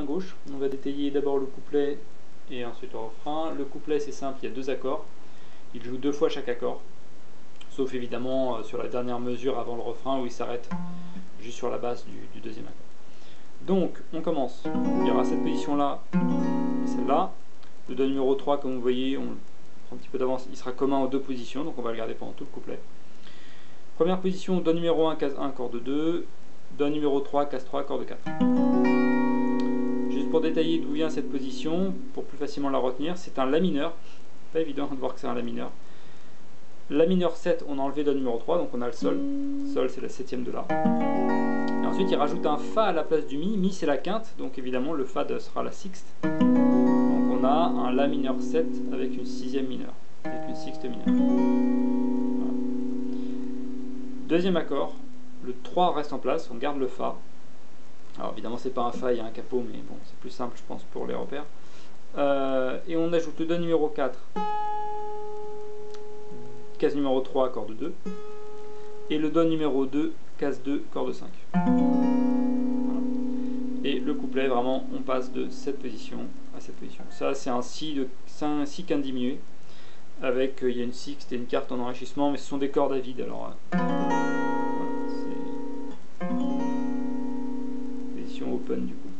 gauche. On va détailler d'abord le couplet et ensuite le refrain. Le couplet c'est simple, il y a 2 accords. Il joue 2 fois chaque accord. Sauf évidemment sur la dernière mesure avant le refrain où il s'arrête juste sur la basse du deuxième accord. Donc on commence. Il y aura cette position là et celle-là. Le do numéro 3, comme vous voyez, on prend un petit peu d'avance, il sera commun aux 2 positions, donc on va le garder pendant tout le couplet. Première position, do numéro 1, case 1, corde 2, do numéro 3, case 3, corde 4. Juste pour détailler d'où vient cette position, pour plus facilement la retenir, c'est un la mineur. Pas évident de voir que c'est un la mineur. La mineur 7, on a enlevé do numéro 3, donc on a le sol. Sol, c'est la 7ème de la. Et ensuite, il rajoute un fa à la place du mi. Mi, c'est la quinte, donc évidemment, le fa sera la sixte. On a un la mineur 7 avec une 6ème mineure, avec une sixte mineure. Voilà. Deuxième accord, le 3 reste en place, on garde le fa. Alors évidemment c'est pas un fa, il y a un capot, mais bon c'est plus simple je pense pour les repères. Et on ajoute le do numéro 4, case numéro 3, corde 2, et le do numéro 2, case 2, corde 5. Voilà. Et le couplet, vraiment, on passe de cette position à cette position. Ça, c'est un si quinte diminué, avec, il y a une sixte et une quarte en enrichissement, mais ce sont des cordes à vide, alors voilà, c'est position open du coup.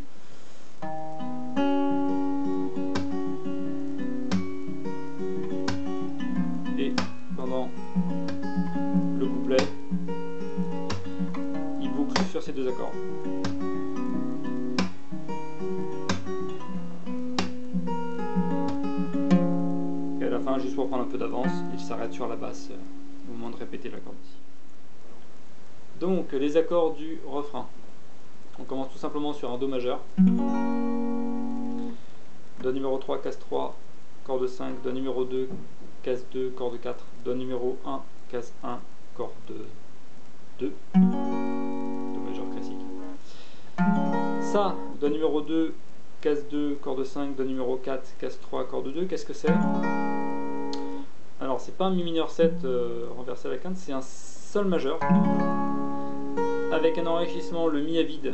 Et pendant le couplet, il boucle sur ces 2 accords. Juste pour prendre un peu d'avance, il s'arrête sur la basse au moment de répéter l'accord ici. Donc les accords du refrain. On commence tout simplement sur un do majeur. Do numéro 3, case 3, corde 5, do numéro 2, case 2, corde 4, do numéro 1, case 1, corde 2. Do majeur classique. Ça, do numéro 2, case 2, corde 5, do numéro 4, case 3, corde 2, qu'est-ce que c'est? Alors c'est pas un mi mineur 7 renversé à la quinte, c'est un sol majeur avec un enrichissement, le mi à vide,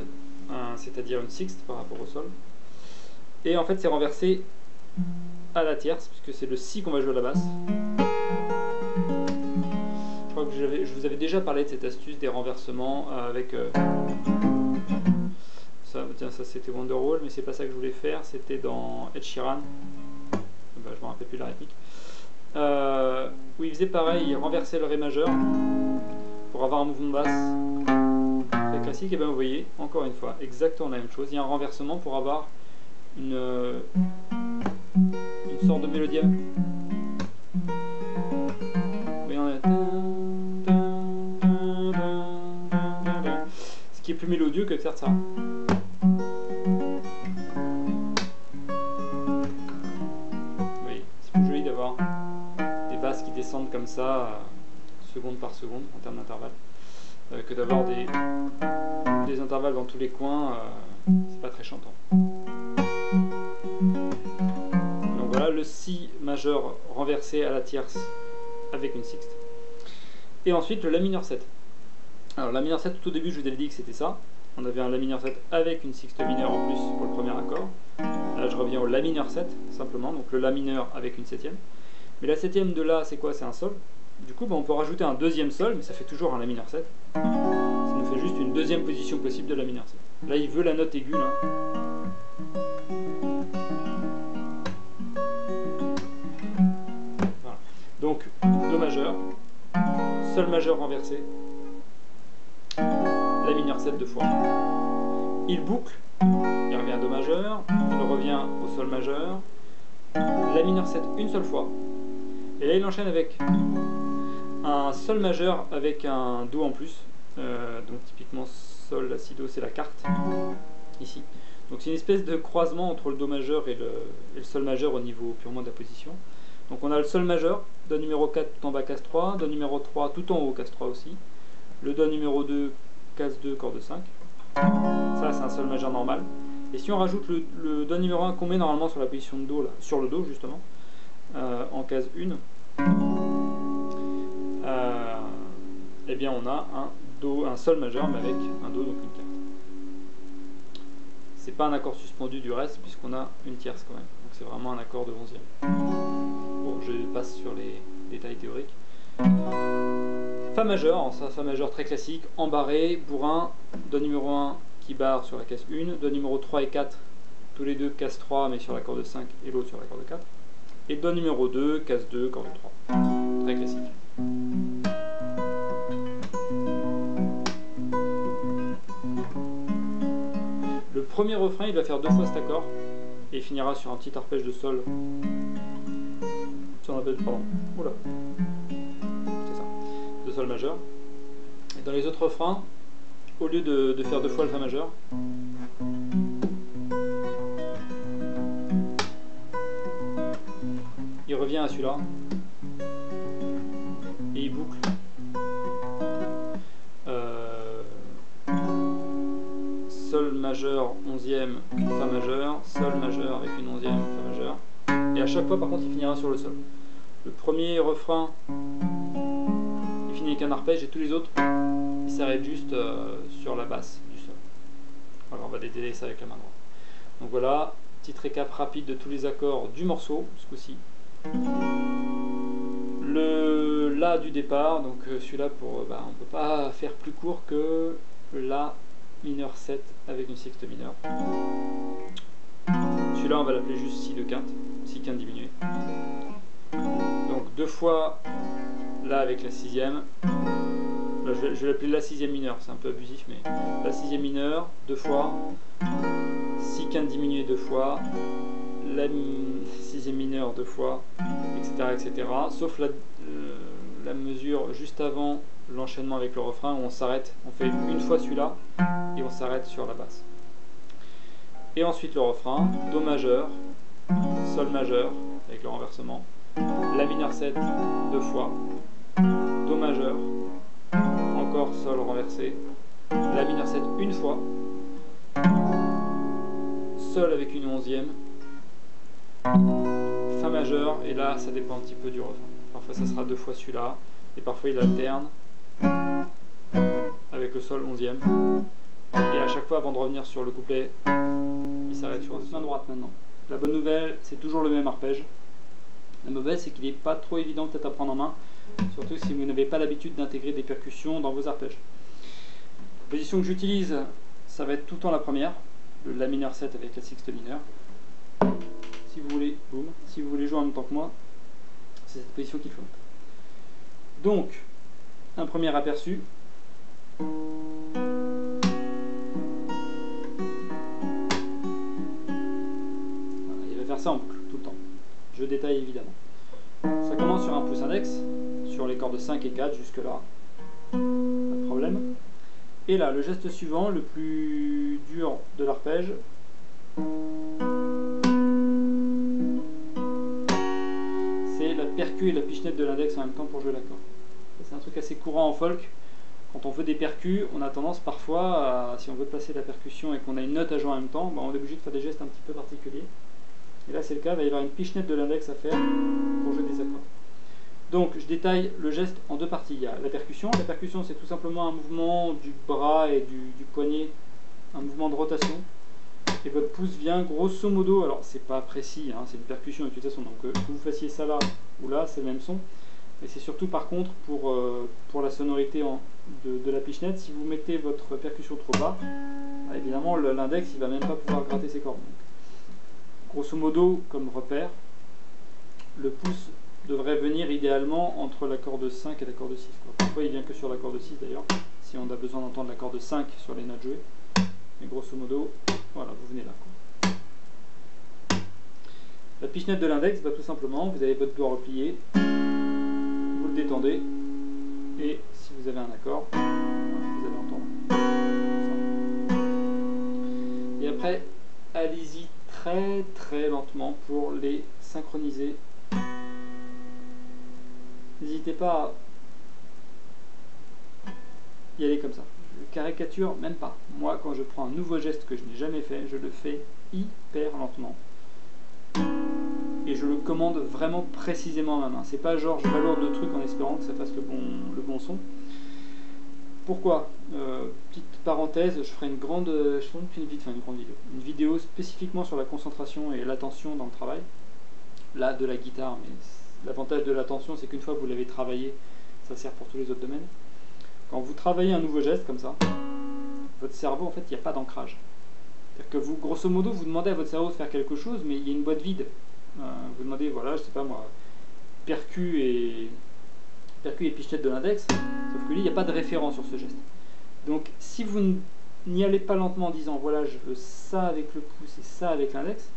c'est-à-dire une sixte par rapport au sol. Et en fait c'est renversé à la tierce, puisque c'est le si qu'on va jouer à la basse. Je crois que je vous avais déjà parlé de cette astuce des renversements avec... ça c'était Wonderwall, mais c'est pas ça que je voulais faire, c'était dans Ed Sheeran. Ben, je me rappelle plus la rythmique. Où il faisait pareil, il renversait le ré majeur pour avoir un mouvement de basse très classique. Et bien vous voyez, encore une fois, exactement la même chose. Il y a un renversement pour avoir une sorte de mélodie. Oui, on a... Ce qui est plus mélodieux que de faire ça. Oui, c'est plus joli d'avoir qui descendent comme ça seconde par seconde en termes d'intervalle que d'avoir des intervalles dans tous les coins, c'est pas très chantant. Donc voilà le si majeur renversé à la tierce avec une sixte. Et ensuite le la mineur 7. Alors la mineur 7, tout au début je vous avais dit que c'était ça, on avait un la mineur 7 avec une sixte mineure en plus pour le premier accord. Là je reviens au la mineur 7 simplement, donc le la mineur avec une septième. Mais la septième de la, c'est quoi? C'est un sol. Du coup, on peut rajouter un deuxième sol, mais ça fait toujours un la mineur 7. Ça nous fait juste une deuxième position possible de la mineur 7. Là, il veut la note aiguë, là. Voilà. Donc, do majeur, sol majeur renversé, la mineur 7 2 fois. Il boucle, il revient à do majeur, il revient au sol majeur, la mineur 7 une seule fois. Et là il enchaîne avec un sol majeur avec un do en plus, donc typiquement sol, la si do c'est la quarte, ici. Donc c'est une espèce de croisement entre le do majeur et le sol majeur au niveau purement de la position. Donc on a le sol majeur, do numéro 4 tout en bas case 3, do numéro 3 tout en haut case 3 aussi, le do numéro 2 case 2 corde 5, ça c'est un sol majeur normal. Et si on rajoute le do numéro 1 qu'on met normalement sur la position de do, là, sur le do justement, en case 1, eh bien on a un sol majeur mais avec un do, donc une quarte. c'est pas un accord suspendu du reste puisqu'on a une tierce quand même. Donc c'est vraiment un accord de 11e. Bon, je passe sur les détails théoriques. Fa majeur, ça Fa majeur très classique, embarré, bourrin, Do numéro 1 qui barre sur la casse 1, Do numéro 3 et 4, tous les deux casse 3 mais sur la corde 5 et l'autre sur la corde 4, et Do numéro 2, casse 2, corde 3. Très classique. Le premier refrain, il va faire 2 fois cet accord, et il finira sur un petit arpège de sol. Sur un arpège, pardon. Oula. C'est ça. De sol majeur. Et dans les autres refrains, au lieu de faire 2 fois le Fa majeur, il revient à celui-là, et il boucle. Sol majeur, 11e, Fa majeur, Sol majeur avec une 11e, Fa majeur. Et à chaque fois, par contre, il finira sur le Sol. Le premier refrain, il finit avec un arpège, et tous les autres, ils s'arrêtent juste sur la basse du Sol. Alors on va détailler ça avec la main droite. Donc voilà, petit récap rapide de tous les accords du morceau, ce coup-ci. Le La du départ, donc celui-là, on ne peut pas faire plus court que La mineur 7 avec une sexte mineure. Celui-là, on va l'appeler juste Si de quinte, Si quinte diminué. Donc 2 fois La avec la 6e. Là, je vais l'appeler La 6e mineure, c'est un peu abusif, mais La 6e mineure, 2 fois. Si quinte diminué 2 fois. La 6e mineure 2 fois, etc. etc. Sauf la mesure juste avant l'enchaînement avec le refrain où on s'arrête, on fait une fois celui-là et on s'arrête sur la basse. Et ensuite le refrain, Do majeur, Sol majeur avec le renversement, La mineur 7 2 fois, Do majeur, encore Sol renversé, La mineur 7 une fois, Sol avec une 11e, Fa majeur, et là ça dépend un petit peu du refrain. Parfois ça sera 2 fois celui-là, et parfois il alterne avec le Sol 11e. Et à chaque fois, avant de revenir sur le couplet, il s'arrête sur la main droite maintenant. La bonne nouvelle, c'est toujours le même arpège. La mauvaise, c'est qu'il n'est pas trop évident peut-être à prendre en main, surtout si vous n'avez pas l'habitude d'intégrer des percussions dans vos arpèges. La position que j'utilise, ça va être tout le temps la première, le La mineur 7 avec la sixte mineure. Si vous voulez, boum, si vous voulez jouer en même temps que moi, c'est cette position qu'il faut. Donc, un premier aperçu. Ça en boucle tout le temps. Je détaille évidemment. Ça commence sur un pouce index, sur les cordes 5 et 4 jusque là. Pas de problème. Et là, le geste suivant, le plus dur de l'arpège, c'est la percu et la pichenette de l'index en même temps pour jouer l'accord. C'est un truc assez courant en folk. Quand on veut des percus, on a tendance parfois, si on veut placer la percussion et qu'on a une note à jouer en même temps, on est obligé de faire des gestes un petit peu particuliers. Et là c'est le cas, il va y avoir une pichenette de l'index à faire pour jouer des accords. Donc je détaille le geste en 2 parties. Il y a la percussion. La percussion, c'est tout simplement un mouvement du bras et du poignet, un mouvement de rotation. Et votre pouce vient grosso modo, alors c'est pas précis, hein, c'est une percussion de toute façon, donc que vous fassiez ça là ou là, c'est le même son. Mais c'est surtout par contre pour la sonorité de la pichenette, si vous mettez votre percussion trop bas, évidemment l'index il va même pas pouvoir gratter ses cordes. Donc, grosso modo, comme repère, le pouce devrait venir idéalement entre la corde 5 et la corde 6. Parfois il vient que sur la corde 6 d'ailleurs, si on a besoin d'entendre la corde 5 sur les notes jouées. Mais grosso modo, voilà, vous venez là. La pichenette de l'index, tout simplement, vous avez votre doigt replié, vous le détendez, et si vous avez un accord, vous allez entendre ça. Et après, allez-y très très lentement pour les synchroniser. N'hésitez pas à y aller comme ça. Je caricature même pas. Moi, quand je prends un nouveau geste que je n'ai jamais fait, je le fais hyper lentement. Et je le commande vraiment précisément à ma main. C'est pas genre je balourde le truc en espérant que ça fasse le bon son. Pourquoi? Petite parenthèse, je ferai une grande vidéo spécifiquement sur la concentration et l'attention dans le travail. Là, de la guitare, mais l'avantage de l'attention, c'est qu'une fois que vous l'avez travaillé, ça sert pour tous les autres domaines. Quand vous travaillez un nouveau geste comme ça, votre cerveau, en fait, il n'y a pas d'ancrage. C'est-à-dire que vous, grosso modo, vous demandez à votre cerveau de faire quelque chose, mais il y a une boîte vide. Vous demandez, voilà, je sais pas moi, percu et pichenette de l'index, sauf que lui, il n'y a pas de référence sur ce geste. Donc, si vous n'y allez pas lentement en disant, voilà, je veux ça avec le pouce et ça avec l'index,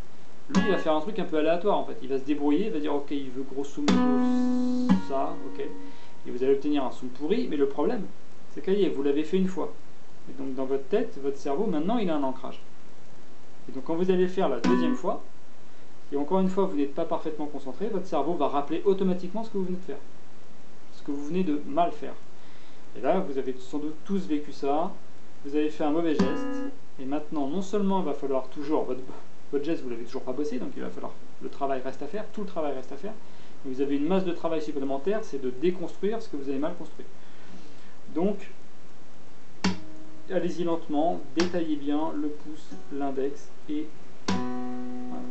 lui, il va faire un truc un peu aléatoire, en fait. Il va se débrouiller, il va dire, ok, il veut grosso modo ça, ok. Et vous allez obtenir un son pourri, mais le problème, c'est que vous l'avez fait une fois. Et donc, dans votre tête, votre cerveau, maintenant, il a un ancrage. Et donc, quand vous allez le faire la deuxième fois, et encore une fois, vous n'êtes pas parfaitement concentré, votre cerveau va rappeler automatiquement ce que vous venez de faire. Ce que vous venez de mal faire. Et là, vous avez sans doute tous vécu ça, vous avez fait un mauvais geste, et maintenant, non seulement il va falloir toujours, votre geste, vous ne l'avez toujours pas bossé, donc il va falloir, le travail reste à faire, tout le travail reste à faire, et vous avez une masse de travail supplémentaire, c'est de déconstruire ce que vous avez mal construit. Donc, allez-y lentement, détaillez bien le pouce, l'index, et voilà.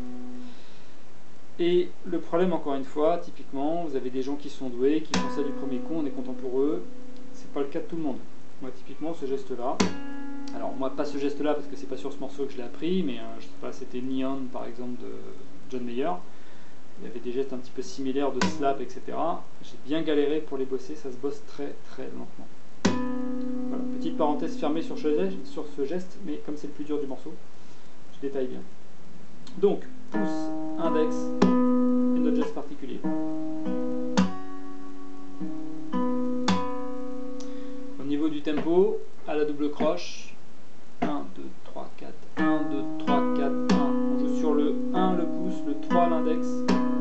Et le problème, encore une fois, typiquement, vous avez des gens qui sont doués, qui font ça du premier coup, on est content pour eux. C'est pas le cas de tout le monde. Moi, typiquement, ce geste-là, alors moi, pas ce geste-là, parce que c'est pas sur ce morceau que je l'ai appris, mais je sais pas, c'était Neon, par exemple, de John Mayer. Il y avait des gestes un petit peu similaires de slap, etc. J'ai bien galéré pour les bosser, ça se bosse très très lentement. Voilà, petite parenthèse fermée sur ce geste, mais comme c'est le plus dur du morceau, je détaille bien. Donc, pouce, index et notre geste particulier. Au niveau du tempo, à la double croche, 1, 2, 3, 4, 1, 2, 3, 4, 1. On joue sur le 1 le pouce, le 3 l'index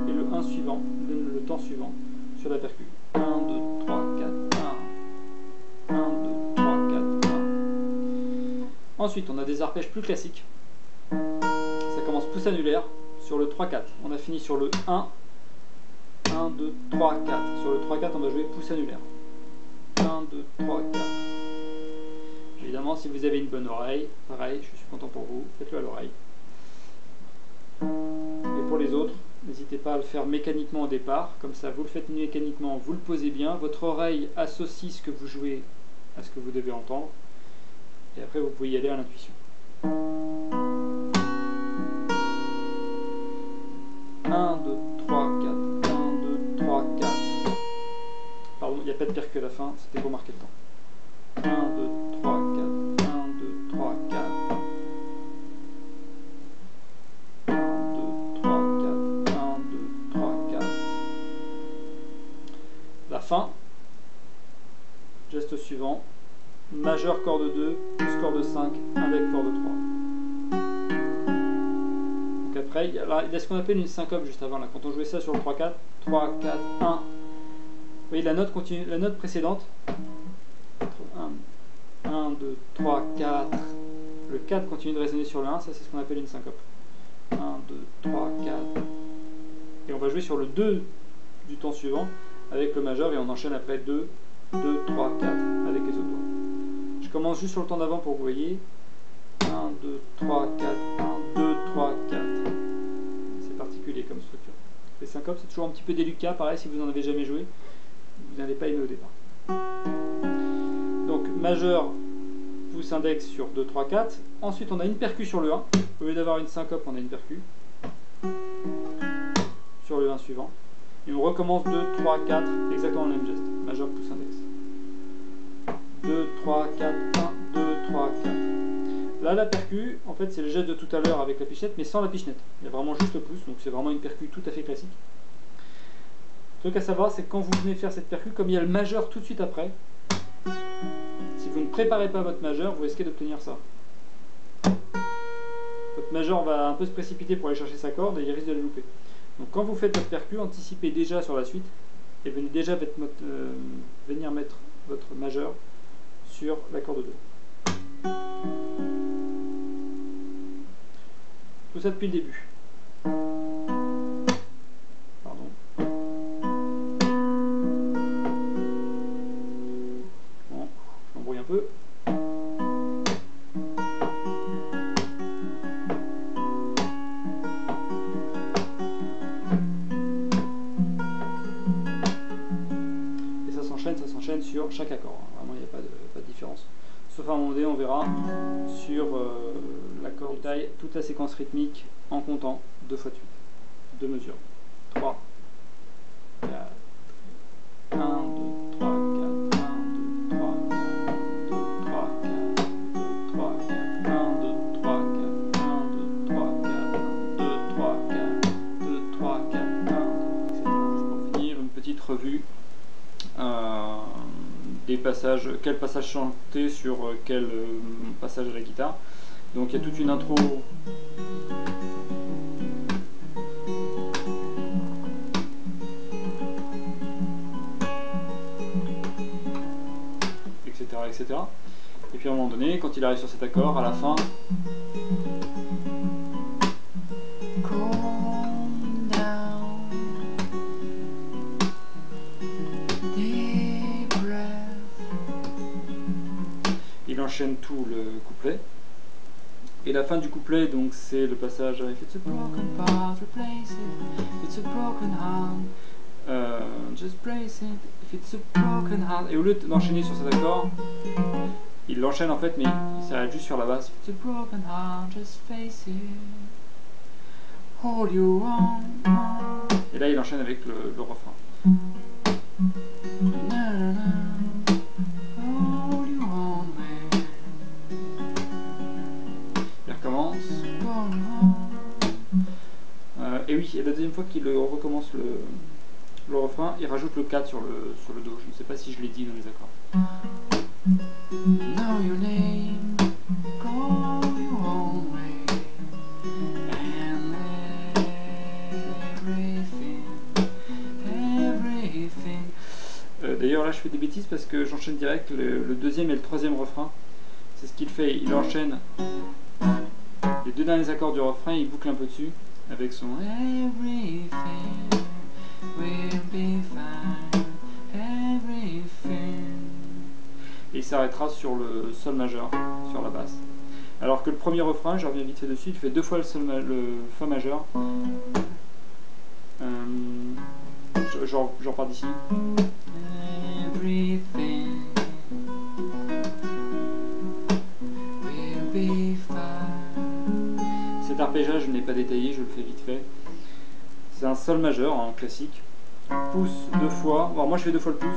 et le 1 suivant, le temps suivant sur la percu. 1, 2, 3, 4, 1. 1, 2, 3, 4, 1. Ensuite, on a des arpèges plus classiques. Ça commence pouce annulaire sur le 3-4. On a fini sur le 1. 1, 2, 3, 4. Sur le 3-4, on va jouer pouce annulaire. 1, 2, 3, 4. Évidemment, si vous avez une bonne oreille, pareil, je suis content pour vous, faites-le à l'oreille. Et pour les autres, n'hésitez pas à le faire mécaniquement au départ. Comme ça, vous le faites mécaniquement, vous le posez bien. Votre oreille associe ce que vous jouez à ce que vous devez entendre. Et après, vous pouvez y aller à l'intuition. 1, 2, 3, 4, 1, 2, 3, 4. Pardon, il n'y a pas de percu à la fin, c'était pour marquer le temps. 1, 2, 3, 4, 1, 2, 3, 4. 1, 2, 3, 4, 1, 2, 3, 4. La fin, geste suivant, majeur corde 2, pouce corde 5, index corde 3. Après, il y a ce qu'on appelle une syncope juste avant, là. Quand on jouait ça sur le 3-4, 3, 4, 1. Vous voyez, la note continue, la note précédente, 1, 2, 3, 4. Le 4 continue de résonner sur le 1, ça c'est ce qu'on appelle une syncope. 1, 2, 3, 4. Et on va jouer sur le 2 du temps suivant avec le majeur et on enchaîne après 2, 2, 3, 4 avec les autres doigts. Je commence juste sur le temps d'avant pour que vous voyez. 1, 2, 3, 4, 1, 2, 3, 4. C'est particulier comme structure. Les syncopes, c'est toujours un petit peu délicat, pareil si vous n'en avez jamais joué, vous n'allez pas aimer au départ. Donc majeur, pouce index sur 2, 3, 4. Ensuite on a une percu sur le 1. Au lieu d'avoir une syncope, on a une percu sur le 1 suivant. Et on recommence 2, 3, 4, exactement le même geste. Majeur, pouce index. 2, 3, 4, 1, 2, 3, 4. Là, la percu, en fait, c'est le geste de tout à l'heure avec la pichenette, mais sans la pichenette. Il y a vraiment juste le pouce, donc c'est vraiment une percu tout à fait classique. Le truc à savoir, c'est que quand vous venez faire cette percu, comme il y a le majeur tout de suite après, si vous ne préparez pas votre majeur, vous risquez d'obtenir ça. Votre majeur va un peu se précipiter pour aller chercher sa corde et il risque de la louper. Donc quand vous faites votre percu, anticipez déjà sur la suite et venez déjà venir mettre votre majeur sur la corde 2. Tout ça depuis le début. Pardon. Bon, je m'embrouille un peu. enchaîne sur chaque accord. Vraiment, il n'y a pas de différence. Sauf à un moment donné, on verra sur l'accord taille toute la séquence rythmique en comptant 2 fois de suite. 2 mesures. 3, 4, 1, 2, 3, 4, 1, 2, 3, 4, 2, 3, 4, 2, 3, 4, 1, 2, 3, 4, 1, 2, 3, 4, 2, 3, 4, 2, 3, 4, 1, etc. Pour finir, une petite revue des passages, quel passage chanter sur quel passage à la guitare. Donc il y a toute une intro. Etc. Et puis à un moment donné, quand il arrive sur cet accord, à la fin, il enchaîne tout le couplet. Et la fin du couplet, donc c'est le passage If it's a broken part, replace it. If it's a broken heart, just brace it. If it's a broken heart. Et au lieu d'enchaîner sur cet accord, il l'enchaîne en fait, mais il s'arrête juste sur la basse. If it's a broken heart, just face it. Hold you on. Et là, il enchaîne avec le refrain. Hold you on, man. Il recommence. Et oui, et la deuxième fois qu'il recommence le refrain, il rajoute le 4 sur le Do. Je ne sais pas si je l'ai dit dans les accords. Know your name, call your own way, and everything. D'ailleurs là je fais des bêtises parce que j'enchaîne direct le deuxième et le troisième refrain. C'est ce qu'il fait, il enchaîne les 2 derniers accords du refrain, il boucle un peu dessus avec son everything will be fine, everything. Et il s'arrêtera sur le sol majeur, sur la basse. Alors que le premier refrain, je reviens vite fait dessus, il fait 2 fois le fa majeur. J'en pars d'ici. Everything will be fine. Cet arpégiage, je ne l'ai pas détaillé, je le fais vite fait. C'est un sol majeur, hein, classique. Pouce 2 fois. Alors moi je fais 2 fois le pouce.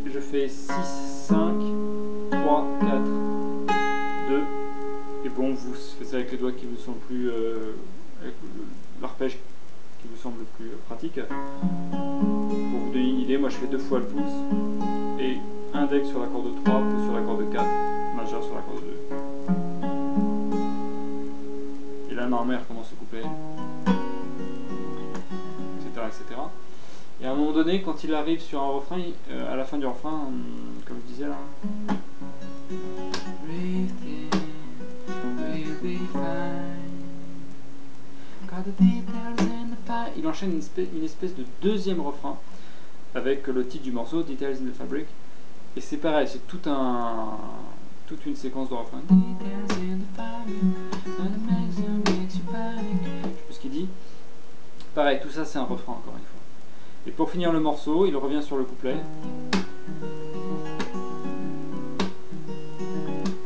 Je fais 6, 5, 3, 4, 2. Et bon, vous faites ça avec les doigts qui vous sont plus. Avec l'arpège qui vous semble le plus pratique. Pour vous donner une idée, moi je fais 2 fois le pouce. Et index sur l'accord de 3, pouce sur l'accord de 4, majeur sur l'accord de 2. Et là, normalement, il recommence le couplet. Etc. Et à un moment donné, quand il arrive sur un refrain, à la fin du refrain, comme je disais là, il enchaîne une espèce de deuxième refrain avec le titre du morceau, Details in the Fabric. Et c'est pareil, c'est toute une séquence de refrain. Je sais plus ce qu'il dit. Pareil, tout ça c'est un refrain encore une fois. Et pour finir le morceau, il revient sur le couplet.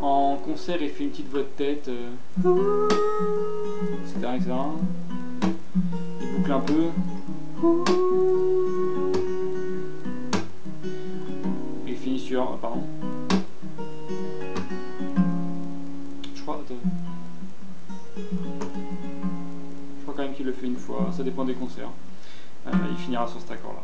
En concert, il fait une petite voix de tête, etc. Il boucle un peu. Et il finit sur... pardon. Je crois quand même qu'il le fait une fois, ça dépend des concerts. Il finira sur cet accord là.